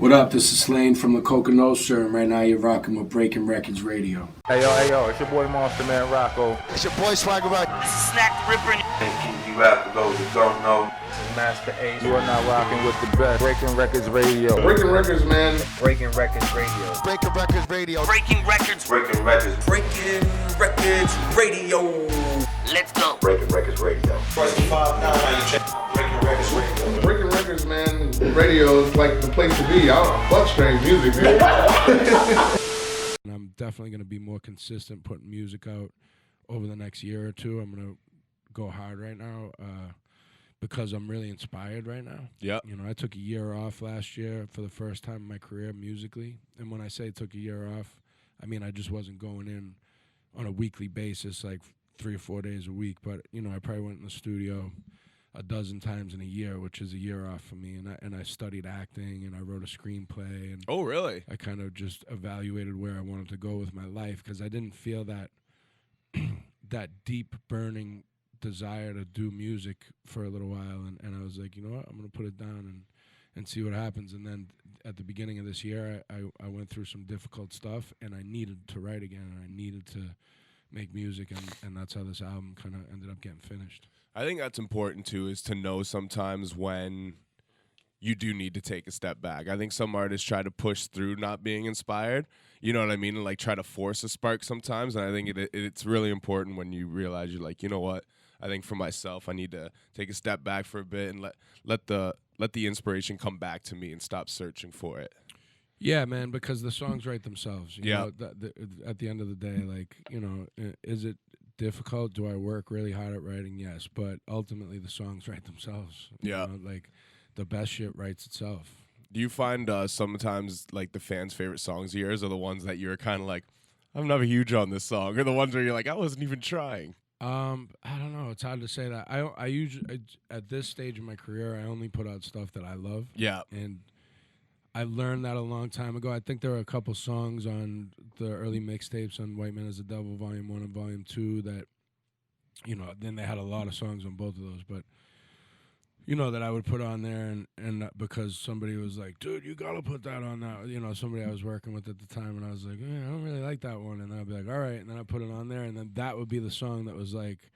What up? This is Slaine from the Coka, Nostra, and right now you're rocking with Breaking Records Radio. Hey yo, it's your boy Monster Man Rocco. It's your boy Swagger Rock. This is Snack the Ripper. You have to go to don't know. This is Master Ace. You are now rocking with the best. Breaking Records Radio. Breaking Records, man. Breaking Records Radio. Breaking Records Radio. Breaking Records. Breaking Records. Breaking Records Radio. Let's go. Breaking Records Radio. Breaking Records Radio. Breaking Records, man. Radio is like the place to be. I fuck strange music, dude. I'm definitely going to be more consistent putting music out over the next year or two. I'm going to go hard right now because I'm really inspired right now. Yeah. You know, I took a year off last year for the first time in my career musically. And when I say took a year off, I mean I just wasn't going in on a weekly basis, like 3 or 4 days a week. But, you know, I probably went in the studio a dozen times in a year, which is a year off for me. And I studied acting, and I wrote a screenplay. And oh, really? I kind of just evaluated where I wanted to go with my life because I didn't feel that that deep burning desire to do music for a little while. And I was like, you know what, I'm going to put it down and see what happens. And then at the beginning of this year, I went through some difficult stuff, and I needed to write again, and I needed to make music, and that's how this album kind of ended up getting finished. I think that's important, too, is to know sometimes when you do need to take a step back. I think some artists try to push through not being inspired, you know what I mean, and like try to force a spark sometimes, and I think it's really important when you realize you're like, you know what, I think for myself, I need to take a step back for a bit and let the inspiration come back to me and stop searching for it. Yeah, man, because the songs write themselves. You Yeah. know, at the end of the day, like, you know, is it difficult? Do I work really hard at writing? Yes, but ultimately the songs write themselves. Yeah. You know, like, the best shit writes itself. Do you find sometimes like the fans' favorite songs of yours are the ones that you're kind of like, I'm not huge on this song, or the ones where you're like, I wasn't even trying? I don't know. It's hard to say that. I usually, at this stage of my career, I only put out stuff that I love. Yeah. And I learned that a long time ago. I think there were a couple songs on the early mixtapes on White Man is the Devil Volume 1 and Volume 2 that, you know, then they had a lot of songs on both of those, but, you know, that I would put on there and because somebody was like, dude, you got to put that on that. You know, somebody I was working with at the time, and I was like, I don't really like that one. And then I'd be like, all right. And then I put it on there, and then that would be the song that was like,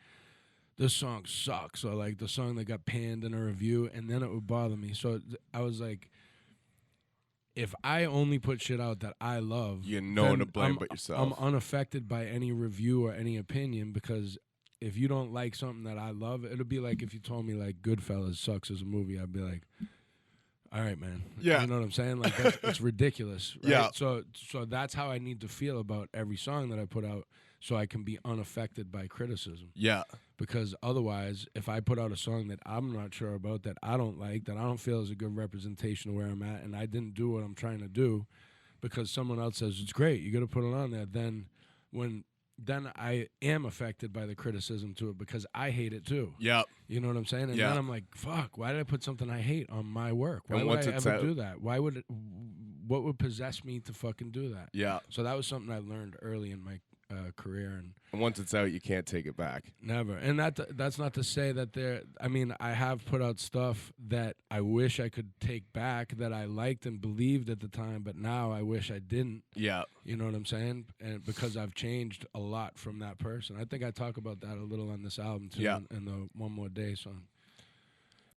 this song sucks, or like the song that got panned in a review, and then it would bother me. So I was like, if I only put shit out that I love, you know, no one to blame but yourself. I'm unaffected by any review or any opinion, because if you don't like something that I love, it'll be like if you told me like Goodfellas sucks as a movie, I'd be like, all right, man. Yeah. You know what I'm saying? Like, it's ridiculous. Right? Yeah. So that's how I need to feel about every song that I put out, so I can be unaffected by criticism. Yeah. Because otherwise, if I put out a song that I'm not sure about, that I don't like, that I don't feel is a good representation of where I'm at, and I didn't do what I'm trying to do because someone else says it's great, you got to put it on there, then I am affected by the criticism to it because I hate it too. Yeah. You know what I'm saying? And then I'm like, fuck, why did I put something I hate on my work? Why would I ever do that? What would possess me to fucking do that? Yeah. So that was something I learned early in my career, and once it's out, you can't take it back. Never. And that's not to say that I have put out stuff that I wish I could take back, that I liked and believed at the time, but now I wish I didn't. Yeah. You know what I'm saying? And because I've changed a lot from that person. I think I talk about that a little on this album too, in the One More Day song.